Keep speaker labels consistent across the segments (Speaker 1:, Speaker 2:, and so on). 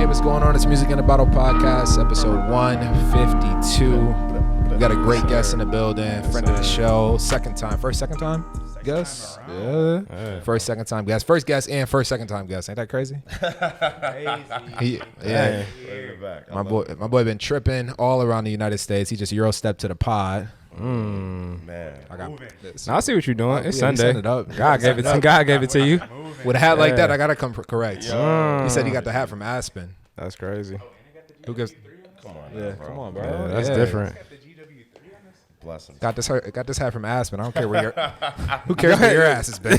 Speaker 1: what's going on? It's Music in a Bottle Podcast, episode 152. We got a great guest in the building, friend of the show, second time guest? Yeah. First, second time guest. First guest and first, second time guest. Ain't that crazy?
Speaker 2: Crazy.
Speaker 1: Yeah. My boy been tripping all around the United States. He just Euro stepped to the pod.
Speaker 3: Man,
Speaker 1: I got this.
Speaker 4: Now I see what you're doing. It's
Speaker 1: Yeah, we
Speaker 4: Sunday.
Speaker 1: set it up.
Speaker 4: God gave it to you.
Speaker 1: With a hat like
Speaker 4: Yeah.
Speaker 1: that, I gotta come correct. He said he got the hat from Aspen.
Speaker 4: That's crazy.
Speaker 1: Who gives?
Speaker 3: come on,
Speaker 1: Yeah,
Speaker 3: bro.
Speaker 1: come on, bro.
Speaker 4: Yeah, that's
Speaker 1: Yeah.
Speaker 4: different.
Speaker 3: Blessings.
Speaker 1: Got this hat from Aspen. I don't care where your who cares where your ass has been.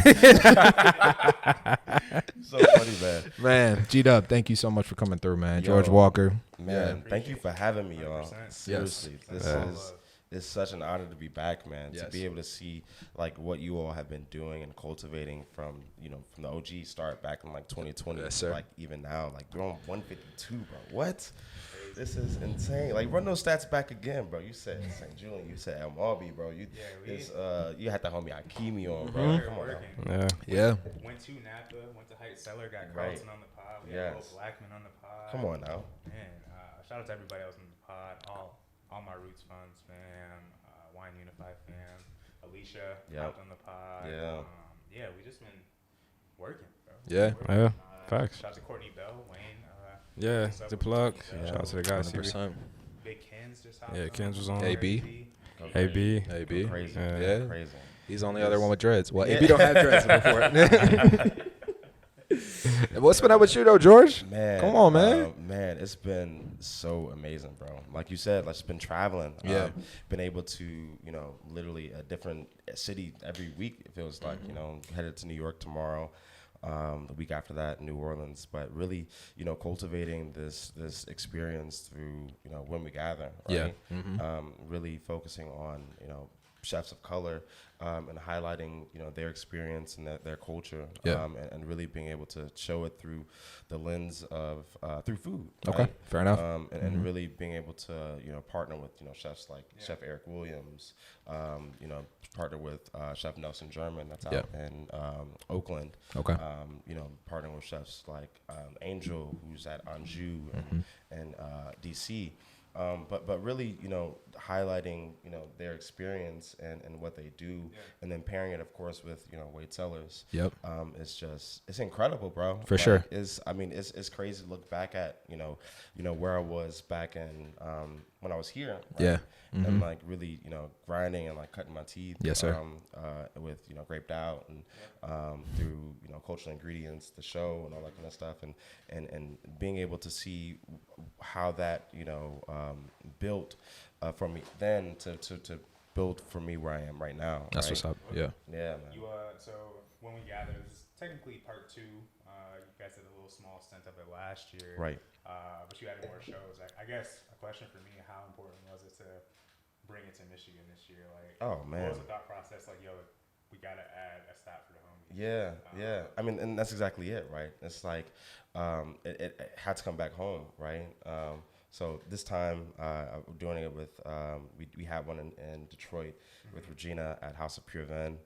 Speaker 3: So funny, man.
Speaker 1: Man, G-Dub, thank you so much for coming through, man.
Speaker 3: Yo.
Speaker 1: George Walker.
Speaker 3: Man, thank you for having me, y'all. Seriously,
Speaker 1: Yes.
Speaker 3: this is such an honor to be back, man.
Speaker 1: Yes.
Speaker 3: To be able to see like what you all have been doing and cultivating from from the OG start back in like 2020,
Speaker 1: Yes, sir.
Speaker 3: like even now, like we're on 152, bro. What? This is insane. Like run those stats back again, bro. You said St. Julian, you said El Malby, bro. You you had the homie Akimi on, bro. Come on, now.
Speaker 1: Yeah.
Speaker 2: Went to Napa, went to Wade Cellars, got
Speaker 3: Right.
Speaker 2: Carlton on the pod. We had
Speaker 3: Yes.
Speaker 2: Will Blackman on the pod.
Speaker 3: Come on now.
Speaker 2: Man, shout out to everybody else on the pod. All my Roots Funds fam, Wine Unify fam, Alicia
Speaker 3: Yep.
Speaker 2: hopped on the pod.
Speaker 3: Yeah.
Speaker 2: Yeah, we just been working, bro.
Speaker 1: Yeah.
Speaker 4: Yeah, facts.
Speaker 2: Shout out to Courtney Bell, Wayne.
Speaker 4: Yeah,
Speaker 2: what's up
Speaker 4: the
Speaker 2: with
Speaker 4: plug.
Speaker 2: Courtney Bell?
Speaker 4: Shout out to the guys.
Speaker 2: Big Ken's just hopped
Speaker 4: Yeah,
Speaker 2: on.
Speaker 4: Ken's was on.
Speaker 1: AB.
Speaker 4: AB.
Speaker 1: AB.
Speaker 3: Crazy.
Speaker 1: Yeah.
Speaker 3: Crazy.
Speaker 1: He's the only other one with dreads. Well,
Speaker 3: Yeah.
Speaker 1: AB don't have dreads before. What's been up with you though, George?
Speaker 3: Man,
Speaker 1: Come on, man.
Speaker 3: Man, it's been so amazing, bro. Like you said, like just been traveling.
Speaker 1: Yeah.
Speaker 3: Been able to, literally a different city every week. It feels like, headed to New York tomorrow. The week after that, New Orleans. But really, cultivating this experience through, when we gather. Right?
Speaker 1: Yeah.
Speaker 3: Really focusing on, chefs of color and highlighting their experience and their culture and really being able to show it through the lens of through food.
Speaker 1: Okay,
Speaker 3: right?
Speaker 1: fair enough.
Speaker 3: And really being able to partner with chefs like Chef Eric Williams, partner with Chef Nelson German that's out in Oakland.
Speaker 1: Okay.
Speaker 3: Partnering with chefs like Angel, who's at Anjou and DC. But really, highlighting, their experience and what they do, and then pairing it, of course, with, Wade Cellars.
Speaker 1: Yep.
Speaker 3: It's incredible, bro.
Speaker 1: For sure.
Speaker 3: It's crazy to look back at, where I was back in, when I was here. Right?
Speaker 1: Yeah.
Speaker 3: And like really, grinding and like cutting my teeth.
Speaker 1: Yes, sir.
Speaker 3: With, Graped Out and through, cultural ingredients, the show and all that kind of stuff. And being able to see how that, built for me then to build for me where I am right now.
Speaker 1: That's
Speaker 3: right?
Speaker 1: what's up. Yeah.
Speaker 3: Yeah, man.
Speaker 2: You so when we gathered, this is technically part 2. You guys did a little small stint of it last year,
Speaker 3: Right.
Speaker 2: But you added more shows. I guess a question for me: how important was it to bring it to Michigan this year? Like,
Speaker 3: Oh, man.
Speaker 2: what was the thought process? Like, yo, we gotta add a stop for the homies.
Speaker 3: Yeah. I mean, and that's exactly it, right? It's like it had to come back home, right? So this time, we're doing it with we had one in Detroit with Regina at House of Pure Vin,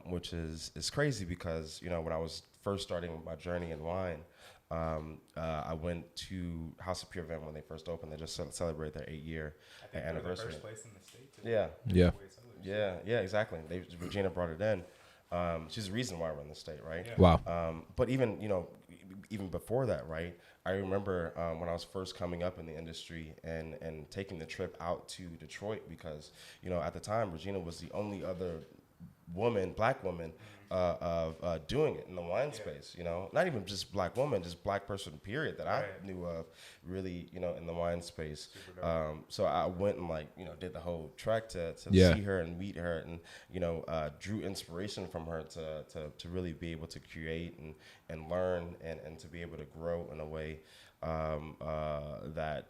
Speaker 3: which is crazy because when I was first starting my journey in wine, I went to House of Pure Vin when they first opened. They just celebrated their 8-year anniversary.
Speaker 2: The first place in the state.
Speaker 3: Yeah.
Speaker 1: Yeah.
Speaker 3: Yeah, exactly. Regina brought it in. She's the reason why we're in the state, right?
Speaker 2: Yeah.
Speaker 1: Wow.
Speaker 3: But even before that, right? I remember when I was first coming up in the industry and taking the trip out to Detroit because at the time Regina was the only other black woman of doing it in the wine space. Not even just black woman, just black person period that I knew of really in the wine space. So I went and did the whole trek to see her and meet her and drew inspiration from her to really be able to create and learn and to be able to grow in a way that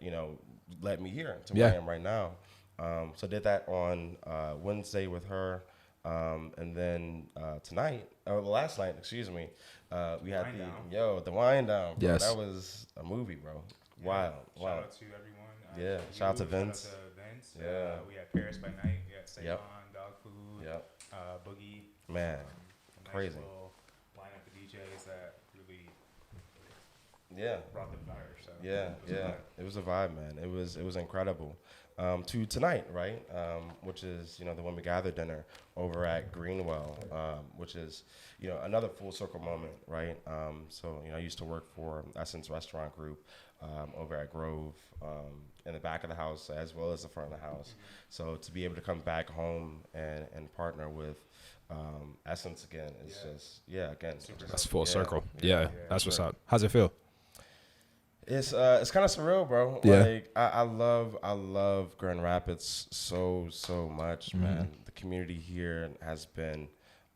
Speaker 3: led me here to where I am right now. So I did that on Wednesday with her. And then last night, excuse me, we had the Wine Down, bro.
Speaker 1: Yes.
Speaker 3: That was a movie, bro. Wild.
Speaker 2: Shout out to everyone.
Speaker 3: Shout out to Vince. Yeah.
Speaker 2: We had Paris by Night. We had Savon, Dog Food,
Speaker 3: Yep.
Speaker 2: Boogie.
Speaker 3: Man,
Speaker 2: A nice
Speaker 3: crazy.
Speaker 2: little lineup of DJs that really
Speaker 3: Yeah.
Speaker 2: brought the fire. So
Speaker 3: Yeah, it was a vibe, man. It was incredible. To tonight, right? Which is the When We Gather dinner over at Greenwell, which is another full circle moment, right? So I used to work for Essence Restaurant Group over at Grove, in the back of the house as well as the front of the house. So to be able to come back home and partner with Essence again is just again.
Speaker 1: That's full
Speaker 3: Yeah.
Speaker 1: circle.
Speaker 3: Yeah.
Speaker 1: Yeah, that's what's up. How's it feel?
Speaker 3: It's kind of surreal, bro.
Speaker 1: Yeah.
Speaker 3: Like I love Grand Rapids so much, man. The community here has been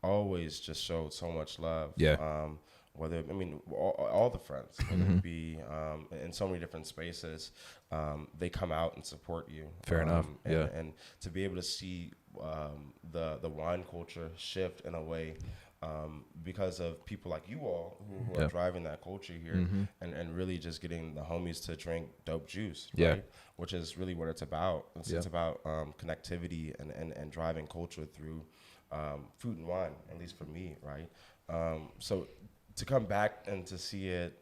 Speaker 3: always just showed so much love.
Speaker 1: Yeah.
Speaker 3: Whether all the friends, whether it be in so many different spaces, they come out and support you.
Speaker 1: Fair enough.
Speaker 3: And to be able to see the wine culture shift in a way. Because of people like you all who are driving that culture here and really just getting the homies to drink dope juice, right? Which is really what it's about. It's about connectivity and driving culture through food and wine, at least for me, right? So to come back and to see it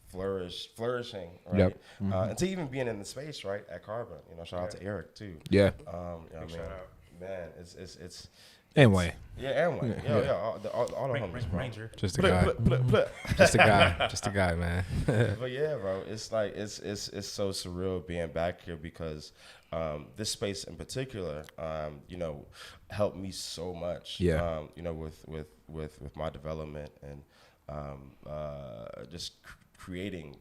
Speaker 3: flourishing, right? And to even being in the space, right, at Carbon, shout out to Eric too.
Speaker 1: Yeah.
Speaker 2: shout out.
Speaker 3: Man, it's
Speaker 1: Anyway.
Speaker 3: Yeah, and one. Yeah. All the homies, bro.
Speaker 2: Ranger.
Speaker 4: Just a guy. Just a guy. Just a guy, man.
Speaker 3: But yeah, bro, it's like it's so surreal being back here because this space in particular, helped me so much.
Speaker 1: Yeah.
Speaker 3: With my development and just creating,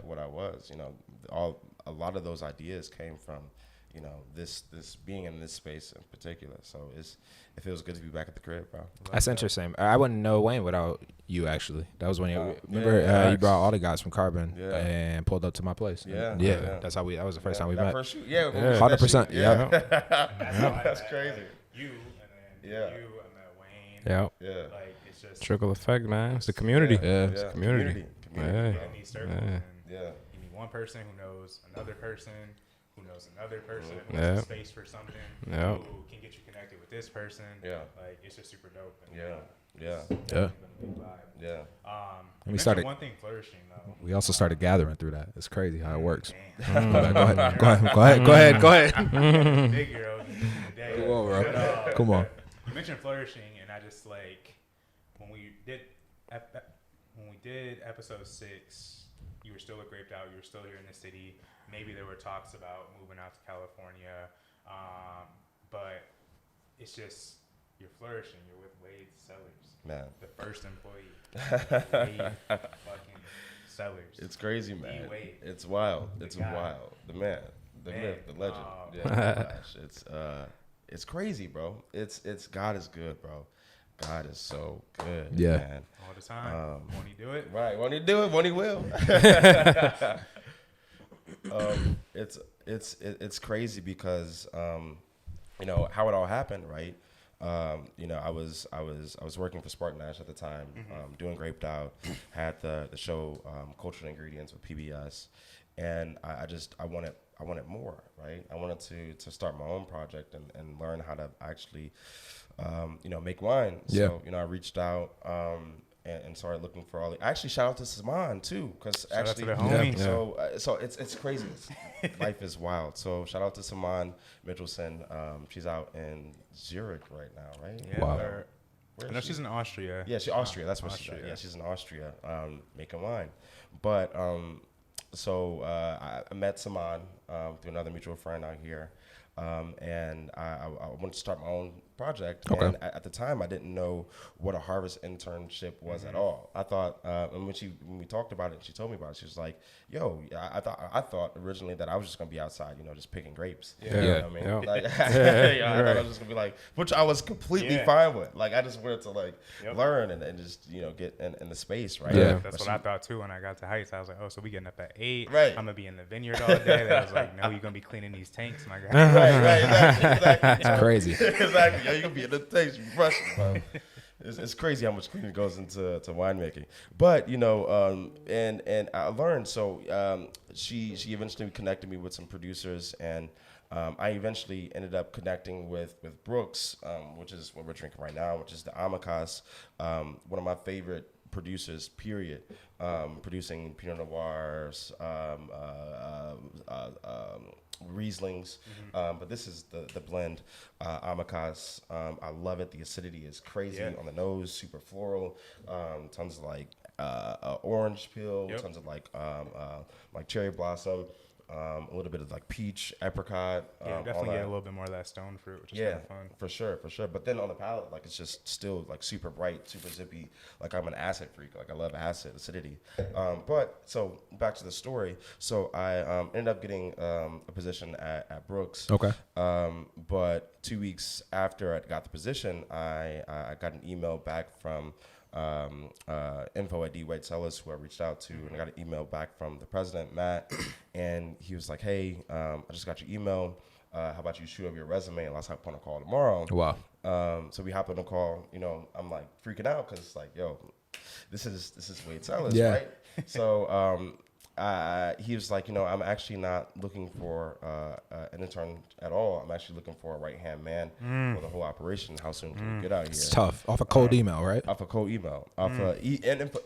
Speaker 3: what I was. A lot of those ideas came from this being in this space in particular. So it feels good to be back at the crib, bro.
Speaker 1: That's interesting. I wouldn't know Wayne without you, actually. That was when you remember you brought all the guys from Carbon and pulled up to my place.
Speaker 3: Yeah.
Speaker 1: That's how that was the first time we met.
Speaker 3: First shoot, yeah,
Speaker 1: 100%. Yeah.
Speaker 3: That's crazy.
Speaker 2: You and then
Speaker 3: Yeah.
Speaker 2: you and then Wayne.
Speaker 4: Yeah.
Speaker 3: Yeah.
Speaker 2: Like it's just
Speaker 4: Trickle effect, man. It's the community.
Speaker 1: Yeah.
Speaker 4: It's the community.
Speaker 2: you
Speaker 4: Yeah.
Speaker 2: get in these circles
Speaker 4: Yeah.
Speaker 2: and
Speaker 3: Yeah.
Speaker 2: you meet one person who knows another person who knows another person who
Speaker 4: Yeah.
Speaker 2: has a space for something
Speaker 4: Yeah.
Speaker 2: who can get you connected with this person.
Speaker 3: Yeah.
Speaker 2: Like it's just super dope. And,
Speaker 3: Yeah.
Speaker 2: it's
Speaker 3: Yeah.
Speaker 2: definitely been a big vibe.
Speaker 3: Yeah.
Speaker 2: You
Speaker 1: we started-
Speaker 2: mentioned one thing flourishing though.
Speaker 1: We also started gathering through that. It's crazy how it works.
Speaker 2: Damn.
Speaker 1: Go ahead.
Speaker 2: Big girl in the day.
Speaker 1: Come on, bro.
Speaker 2: But,
Speaker 1: Come on.
Speaker 2: You mentioned flourishing, and I just like when we did episode 6, you were still at Graped Out. You were still here in the city. Maybe there were talks about moving out to California, but it's just you're flourishing. You're with Wade Cellars,
Speaker 3: Man.
Speaker 2: the first employee. Wade fucking Cellars.
Speaker 3: It's crazy, man.
Speaker 2: Wade.
Speaker 3: It's wild.
Speaker 2: The
Speaker 3: It's
Speaker 2: guy.
Speaker 3: wild. The man, the
Speaker 2: Man.
Speaker 3: myth, the legend.
Speaker 2: Oh.
Speaker 3: Yeah, gosh, it's crazy, bro. It's God is good, bro. God is so good.
Speaker 1: Yeah.
Speaker 3: Man.
Speaker 2: All the time. Won't he do it?
Speaker 3: Right. Won't he do it? Won't he will? It's crazy because how it all happened, right? I was working for Spartan Nash at the time, doing Graped Out, had the show Cultural Ingredients with PBS, and I wanted more, right? I wanted to start my own project and learn how to actually make wine. So I reached out and started looking for all the. Actually, shout out to Saman too, because
Speaker 2: Shout out
Speaker 3: actually,
Speaker 2: to the homie.
Speaker 3: so it's crazy. Life is wild. So shout out to Saman Mitchelson. She's out in Zurich right now, right?
Speaker 2: Yeah.
Speaker 1: Wow.
Speaker 3: Where
Speaker 2: I
Speaker 3: is
Speaker 2: know
Speaker 3: she?
Speaker 2: she's in Austria.
Speaker 3: Yeah, she's Austria. That's where she's at.
Speaker 2: Austria.
Speaker 3: Yeah, she's in Austria, making wine. But so I met Saman through another mutual friend out here, and I wanted to start my own project.
Speaker 1: Okay.
Speaker 3: And at the time, I didn't know what a harvest internship was at all. I thought, and when we talked about it, she told me about it. She was like, "Yo, I thought originally that I was just gonna be outside, just picking grapes.
Speaker 1: Yeah.
Speaker 3: You know what I mean?
Speaker 4: Yeah.
Speaker 3: Like, I thought I was just gonna be like, which I was completely fine with. Like, I just wanted to learn and just get in the space, right?
Speaker 1: Yeah.
Speaker 2: That's what I thought too when I got to Heights. I was like, oh, so we getting up at 8.
Speaker 3: Right.
Speaker 2: I'm gonna be in the vineyard all day. They was like, no, you're gonna be cleaning these tanks, my guy.
Speaker 3: Right, exactly.
Speaker 1: It's crazy.
Speaker 3: Exactly. Yo, you gonna be in the things, you rushing, bro. It's crazy how much cleaning goes into winemaking. But and I learned. So she eventually connected me with some producers, and I eventually ended up connecting with Brooks, which is what we're drinking right now, which is the Amicas, one of my favorite producers, period, producing Pinot Noirs, Rieslings, but this is the blend, Amicas. I love it. The acidity is crazy on the nose, super floral, tons of like orange peel, tons of like cherry blossom, a little bit of like peach, apricot.
Speaker 2: Definitely get a little bit more of that stone fruit, which is kind of fun.
Speaker 3: For sure. But then on the palate, like it's just still like super bright, super zippy. Like I'm an acid freak. Like I love acid, acidity. But so back to the story. So I ended up getting a position at Brooks.
Speaker 1: Okay.
Speaker 3: But 2 weeks after I got the position, I got an email back from info at Wade Cellars, who I reached out to, and I got an email back from the president, Matt, and he was like, hey, I just got your email. How about you shoot up your resume and let's hop on a call tomorrow.
Speaker 1: Wow.
Speaker 3: So we hopped on a call. You know, I'm like freaking out because it's like, yo, this is Wade Cellars, right? So he was like, you know, I'm actually not looking for an intern at all. I'm actually looking for a right-hand man for the whole operation. How soon can we get out here?
Speaker 1: It's tough. Off a cold email, right?
Speaker 3: Off a cold email. Off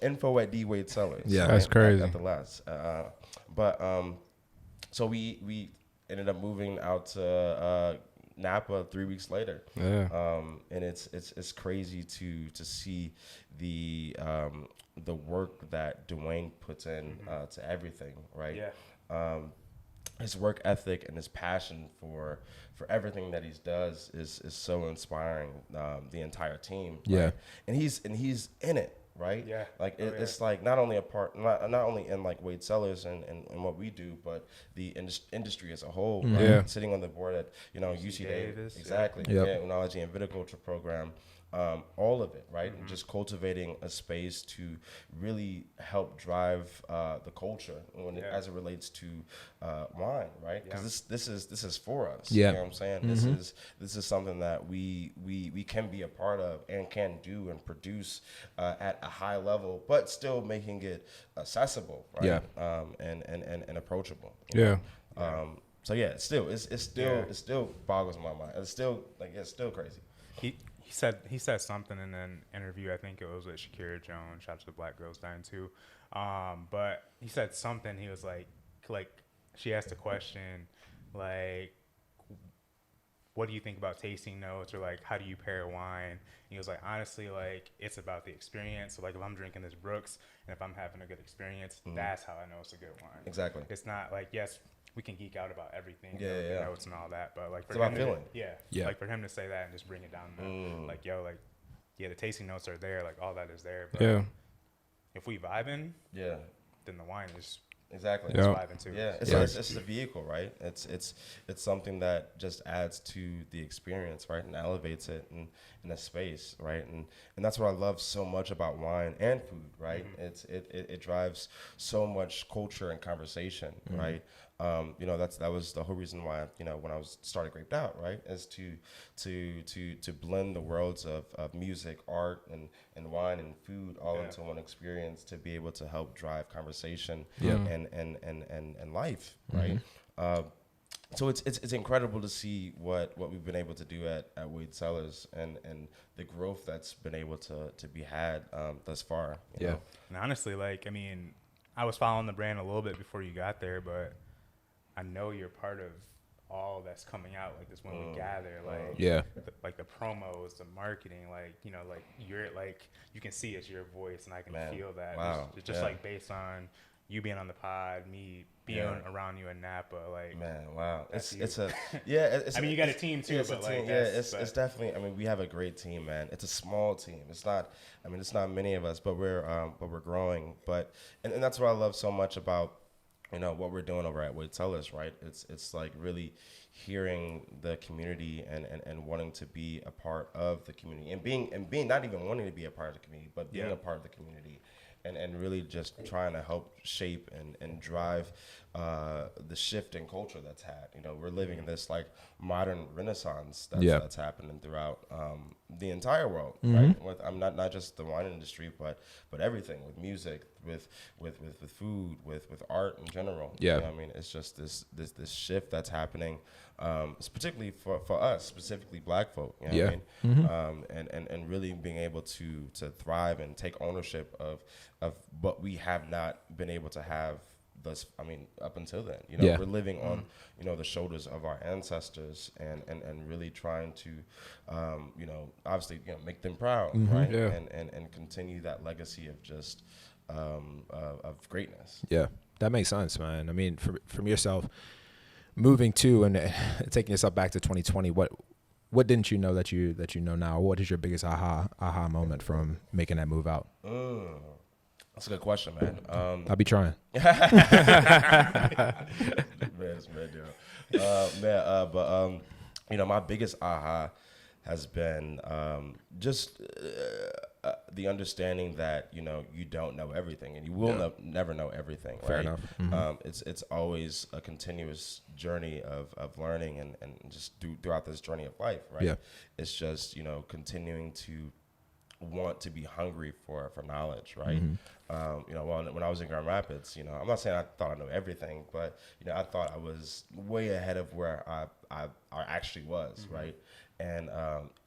Speaker 3: info at Wade Cellars.
Speaker 1: Yeah,
Speaker 3: right?
Speaker 4: That's crazy.
Speaker 3: At the last. So we ended up moving out to Napa 3 weeks later.
Speaker 4: Yeah.
Speaker 3: And it's crazy to see the work that Dwayne puts in to everything, right?
Speaker 2: Yeah.
Speaker 3: His work ethic and his passion for everything that he does is so inspiring. The entire team, right?
Speaker 1: Yeah.
Speaker 3: And he's in it, right?
Speaker 2: Yeah.
Speaker 3: Like it's like not only not only in like Wade Cellars and what we do, but the industry as a whole. Right?
Speaker 4: Yeah.
Speaker 3: Sitting on the board at UC Davis, exactly.
Speaker 1: Yep.
Speaker 3: Yeah, Enology and Viticulture program. All of it, right? And just cultivating a space to really help drive the culture as it relates to wine, right? Because this is for us.
Speaker 1: Yeah.
Speaker 3: You know what I'm saying? This is something that we can be a part of and can do and produce at a high level, but still making it accessible, right?
Speaker 1: Yeah.
Speaker 3: And approachable.
Speaker 4: Yeah.
Speaker 3: So yeah, it still boggles my mind. It's still crazy.
Speaker 2: He said something in an interview. I think it was with Shakira Jones. Shout out to the Black Girls Dying too. But he said something. He was like she asked a question like, what do you think about tasting notes, or like how do you pair wine? And he was like, honestly, like it's about the experience. So like if I'm drinking this Brooks and if I'm having a good experience, that's how I know it's a good wine.
Speaker 3: Exactly.
Speaker 2: It's not like, yes, we can geek out about everything, notes and all that, but like
Speaker 3: it's about feeling.
Speaker 2: Like for him to say that and just bring it down to like, yo, like, yeah, the tasting notes are there, like all that is there, but if we vibing, then the wine is
Speaker 3: exactly
Speaker 2: vibing too.
Speaker 3: Yeah, it's a vehicle, right? It's something that just adds to the experience, right, and elevates it in a space, right, and that's what I love so much about wine and food, right? It drives so much culture and conversation, right? You know, that was the whole reason why, you know, when I was started Graped Out, right, is to blend the worlds of music, art, and wine and food all into one experience to be able to help drive conversation and life, right? So it's incredible to see what we've been able to do at Wade Cellars and the growth that's been able to be had thus far. You know?
Speaker 2: And honestly, like, I mean, I was following the brand a little bit before you got there, but I know you're part of all that's coming out, like this when we gather, like like the promos, the marketing, like, you know, like you're like, you can see it's your voice and I can feel that.
Speaker 3: Wow.
Speaker 2: It's just like based on you being on the pod, me being around you in Napa, like,
Speaker 3: man, wow, it's a
Speaker 2: I mean, you got a team too, but like,
Speaker 3: it's definitely. I mean, we have a great team, man. It's a small team. It's not many of us, but we're growing. But and that's what I love so much about, you know, what we're doing over at Wade Cellars, right? It's like really hearing the community and wanting to be a part of the community and being not even wanting to be a part of the community, but being a part of the community and really just trying to help shape and drive the shift in culture that's had. You know, we're living in this like modern renaissance that's happening throughout the entire world, right? With not just the wine industry, but everything, with music, with food, with art in general.
Speaker 1: Yeah.
Speaker 3: You know what I mean, it's just this shift that's happening, particularly for us, specifically Black folk. You know what I mean? And really being able to thrive and take ownership of what we have not been able to have up until then. You know, we're living on, you know, the shoulders of our ancestors and really trying to, you know, obviously, you know, make them proud, right?
Speaker 1: Yeah.
Speaker 3: And continue that legacy of just, of greatness.
Speaker 1: Yeah, that makes sense, man. I mean, from yourself, moving to and taking yourself back to 2020, what didn't you know that you know now? What is your biggest aha moment from making that move out?
Speaker 3: That's a good question, man.
Speaker 1: I'll be trying.
Speaker 3: But you know, my biggest aha has been just the understanding that, you know, you don't know everything, and you will never know everything.
Speaker 1: Fair
Speaker 3: right?
Speaker 1: enough.
Speaker 3: It's always a continuous journey of learning and just throughout this journey of life, right?
Speaker 1: Yeah.
Speaker 3: It's just, you know, continuing to want to be hungry for knowledge, right? You know, when I was in Grand Rapids, you know, I'm not saying I thought I knew everything, but, you know, I thought I was way ahead of where I actually was, right? And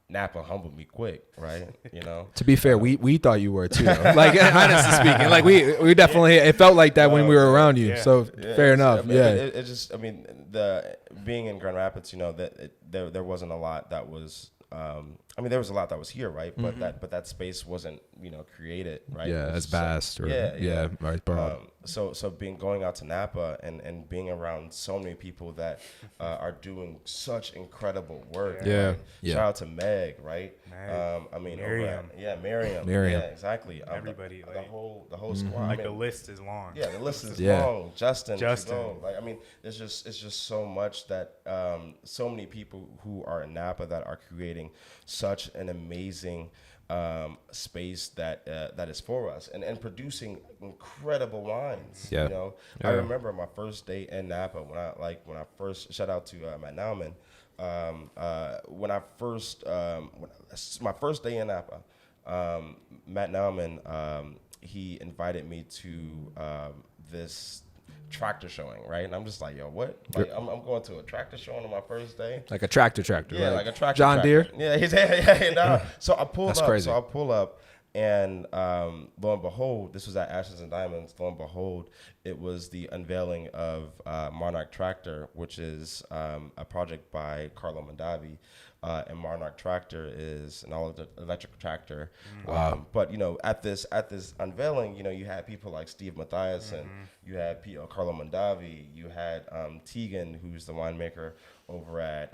Speaker 3: Napa humbled me quick, right? You know.
Speaker 1: To be fair, we thought you were too. Though. Like, honestly speaking, like we definitely, it felt like that when we were around you.
Speaker 2: Yeah.
Speaker 1: So fair enough.
Speaker 3: It just, I mean, being in Grand Rapids, you know, there wasn't a lot that was. I mean, there was a lot that was here, right? But that space wasn't, you know, created, right?
Speaker 1: Yeah, as vast. Right, broad.
Speaker 3: So going out to Napa and being around so many people that are doing such incredible work.
Speaker 1: Yeah.
Speaker 3: Right?
Speaker 1: Yeah.
Speaker 3: Shout out to Meg, right?
Speaker 2: Meg.
Speaker 3: I mean,
Speaker 2: Miriam.
Speaker 3: Miriam.
Speaker 1: Miriam.
Speaker 3: Yeah, exactly.
Speaker 2: Everybody,
Speaker 3: the
Speaker 2: like,
Speaker 3: whole squad.
Speaker 2: Like,
Speaker 3: I mean,
Speaker 2: the list is long.
Speaker 3: yeah, the list is
Speaker 1: Yeah.
Speaker 3: long. Justin. Trudeau.
Speaker 2: Justin.
Speaker 3: Like, I mean, it's just so much that so many people who are in Napa that are creating such an amazing space that is for us and producing incredible wines.
Speaker 1: Yeah.
Speaker 3: You know, I remember my first day in Napa when I first, shout out to Matt Nauman. My first day in Napa, Matt Nauman, he invited me to this tractor showing, right? And I'm just like, yo, what? Like, I'm going to a tractor showing on my first day.
Speaker 1: Like a tractor.
Speaker 3: Yeah, like a tractor.
Speaker 1: John Deere.
Speaker 3: Yeah, no. So I pull
Speaker 1: That's
Speaker 3: up.
Speaker 1: crazy.
Speaker 3: So I pull up, and lo and behold, this was at Ashes and Diamonds. Lo and behold, it was the unveiling of Monarch Tractor, which is a project by Carlo Mondavi. And Monarch Tractor is an all-electric tractor.
Speaker 1: Wow.
Speaker 3: But, you know, at this unveiling, you know, you had people like Steve Mathias, and you had Carlo Mondavi, you had Tegan, who's the winemaker over at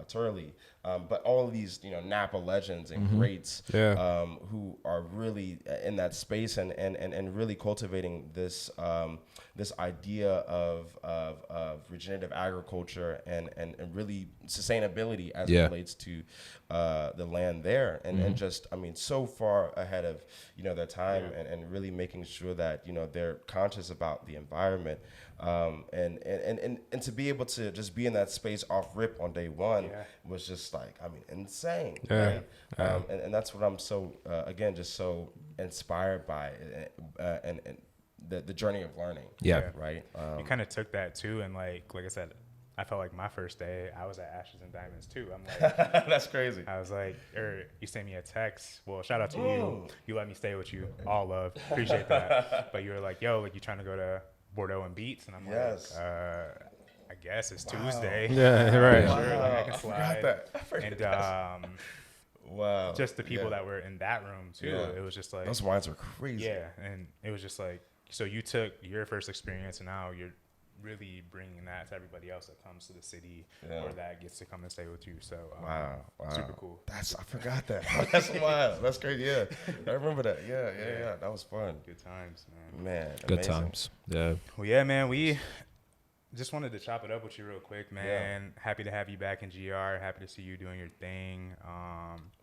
Speaker 3: Turley. But all of these, you know, Napa legends and greats who are really in that space and really cultivating this this idea of regenerative agriculture and really sustainability as it relates to the land there, and just, I mean, so far ahead of, you know, their time, and really making sure that, you know, they're conscious about the environment, and to be able to just be in that space off rip on day one was just like, I mean, insane, right? And that's what I'm so again just so inspired by, and the journey of learning. Right.
Speaker 2: You kind of took that too, and like I said, I felt like my first day, I was at Ashes and Diamonds too. I'm like,
Speaker 3: that's crazy.
Speaker 2: I was like, you sent me a text. Well, shout out to you. You let me stay with you. All love. Appreciate that. But you were like, yo, like, you trying to go to Bordeaux and Beats? And I'm like, I guess it's Tuesday.
Speaker 1: Yeah, right.
Speaker 2: Sure, like, I can slide.
Speaker 3: I forgot
Speaker 2: And
Speaker 3: wow.
Speaker 2: just the people that were in that room too. It was just like,
Speaker 3: those wines are crazy.
Speaker 2: yeah, and it was just like, so you took your first experience, and now you're really bringing that to everybody else that comes to the city or that gets to come and stay with you. So
Speaker 3: wow,
Speaker 2: super cool.
Speaker 3: I forgot that. That's wild. That's crazy. Yeah, I remember that. Yeah. That was fun.
Speaker 2: Good times, man.
Speaker 3: Man,
Speaker 1: Good
Speaker 3: amazing.
Speaker 1: times. Yeah.
Speaker 2: Well, yeah, man, we just wanted to chop it up with you real quick, man. Happy to have you back in GR. Happy to see you doing your thing.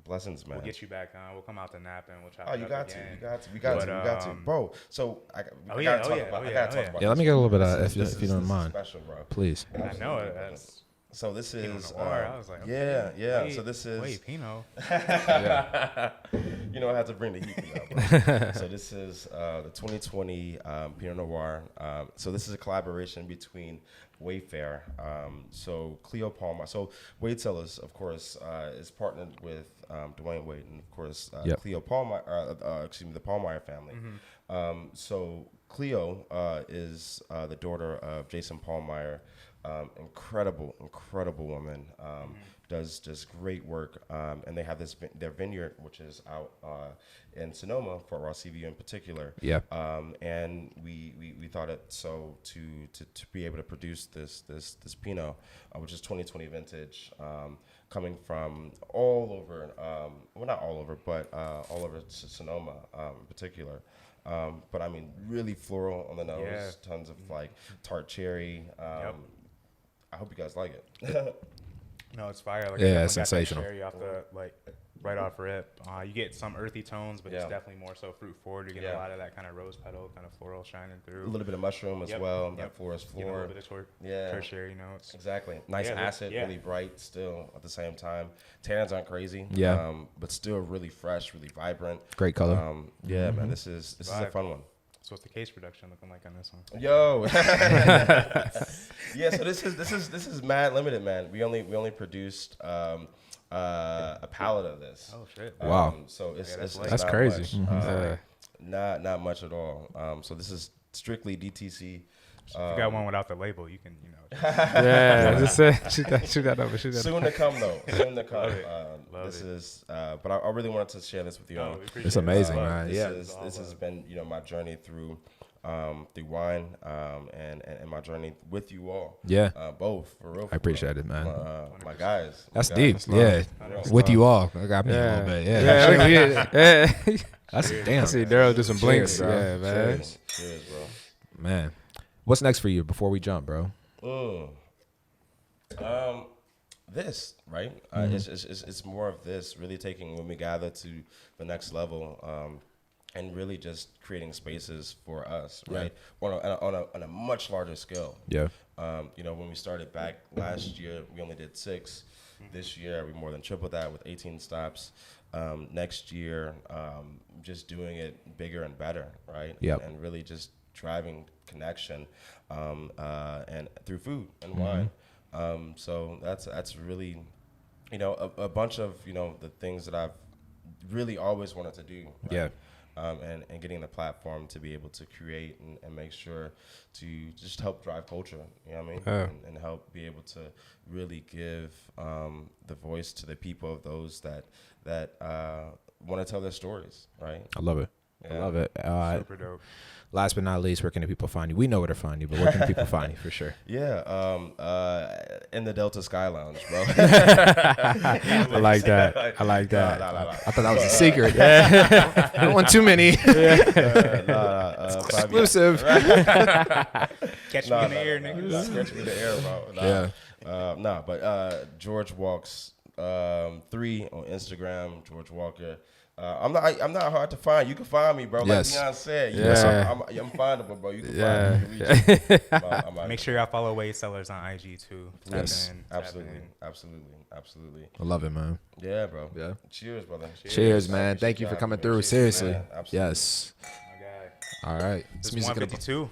Speaker 3: Blessings, man.
Speaker 2: We'll get you back on. We'll come out to Napa and we'll chop
Speaker 3: Oh,
Speaker 2: it
Speaker 3: you
Speaker 2: up
Speaker 3: got
Speaker 2: again.
Speaker 3: to. We got to. Bro, so I gotta talk about
Speaker 1: Yeah, let me get a little bit of
Speaker 3: this.
Speaker 1: if you don't mind.
Speaker 3: Special, bro.
Speaker 1: Please.
Speaker 2: I know it. That's
Speaker 3: So this
Speaker 2: Pinot
Speaker 3: is
Speaker 2: Noir. I was like,
Speaker 3: yeah. So this is
Speaker 2: wait, Pinot.
Speaker 3: You know, I had to bring the heat out, bro. So this is the 2020 Pinot Noir. So this is a collaboration between Wayfair. So Cleo Palmer. So Wade Cellars, of course, is partnered with Dwayne Wade, and of course Cleo Palmer. The Palmeyer family. So Cleo is the daughter of Jason Palmeyer. Incredible woman. Does just great work, and they have their vineyard, which is out in Sonoma, Fort Ross CVU in particular.
Speaker 1: Yeah.
Speaker 3: And we thought it so to be able to produce this Pinot, which is 2020 vintage, coming from all over. Well, not all over, but all over Sonoma in particular. But I mean, really floral on the nose. Tons of like tart cherry. I hope you guys like it.
Speaker 2: No, it's fire. Like,
Speaker 1: yeah,
Speaker 2: it's
Speaker 1: sensational.
Speaker 2: Cherry off the right off rip. You get some earthy tones, but it's definitely more so fruit forward. You get a lot of that kind of rose petal, kind of floral shining through.
Speaker 3: A little bit of mushroom as well. That florist
Speaker 2: You know, a
Speaker 3: floor.
Speaker 2: little bit of tertiary notes.
Speaker 3: Exactly. Nice acid, really bright still at the same time. Tannins aren't crazy. But still really fresh, really vibrant.
Speaker 1: Great color.
Speaker 3: Man, this is a fun one.
Speaker 2: So what's the case production looking like on this one?
Speaker 3: Yo. So this is mad limited, man. We only produced a pallet of this.
Speaker 2: Oh shit.
Speaker 1: Wow.
Speaker 3: So it's
Speaker 1: that's
Speaker 3: not
Speaker 1: crazy.
Speaker 3: Much. Not much at all. So this is strictly DTC.
Speaker 2: If you got one without the label, you can,
Speaker 4: just shoot that over.
Speaker 3: Soon to come, though. Soon to come.
Speaker 2: Love it.
Speaker 3: Is, but I really wanted to share this with you all.
Speaker 1: It's amazing, man.
Speaker 3: This has been, my journey through wine, and my journey with you all.
Speaker 1: Yeah.
Speaker 3: Both for real.
Speaker 1: I appreciate it, man.
Speaker 3: My guys.
Speaker 1: That's deep. Yeah. With you all. That got me a little bit.
Speaker 4: Yeah.
Speaker 1: That's damn.
Speaker 4: I see Daryl do some blinks.
Speaker 1: Cheers, bro.
Speaker 4: Yeah, man.
Speaker 3: Cheers, bro.
Speaker 1: Man. What's next for you before we jump, bro?
Speaker 3: This, right? It's more of this, really taking When We Gather to the next level, and really just creating spaces for us, right? On a much larger scale.
Speaker 1: Yeah.
Speaker 3: When we started back last year, we only did 6. This year, we more than tripled that with 18 stops. Next year, just doing it bigger and better, right?
Speaker 1: Yep.
Speaker 3: And really just driving connection, and through food and wine. So that's really, a bunch of, the things that I've really always wanted to do. Right?
Speaker 1: Yeah.
Speaker 3: And getting the platform to be able to create and make sure to just help drive culture, you know what I mean? And help be able to really give the voice to the people of those that want to tell their stories, right?
Speaker 1: I love it.
Speaker 3: Yeah.
Speaker 1: I love it.
Speaker 2: Super dope.
Speaker 1: Last but not least, where can the people find you? We know where to find you, but where can people find you for sure?
Speaker 3: Yeah, in the Delta Sky Lounge, bro.
Speaker 4: I like that.
Speaker 1: No.
Speaker 3: I
Speaker 1: thought that was a secret. I don't want too many. Exclusive.
Speaker 2: Catch me in the air, niggas.
Speaker 3: Catch me in the air, bro. But George Walks 3 on Instagram, George Walker. I'm not hard to find. You can find me, bro.
Speaker 1: Yes.
Speaker 3: Like Deion said.
Speaker 1: Yeah.
Speaker 3: I'm findable, bro. You can find me. You can reach me.
Speaker 2: Make sure y'all follow Wade Cellars on IG too.
Speaker 1: Yes.
Speaker 3: Absolutely.
Speaker 1: I love it, man.
Speaker 3: Yeah, bro.
Speaker 1: Yeah.
Speaker 3: Cheers, brother.
Speaker 1: Cheers, man. Thank you for coming through. Seriously.
Speaker 3: Man. Absolutely.
Speaker 1: Yes.
Speaker 2: My guy.
Speaker 1: All right.
Speaker 2: This
Speaker 1: It's
Speaker 2: is 152.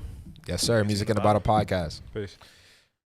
Speaker 1: Yes, sir. Music in the Bottle podcast.
Speaker 4: Peace.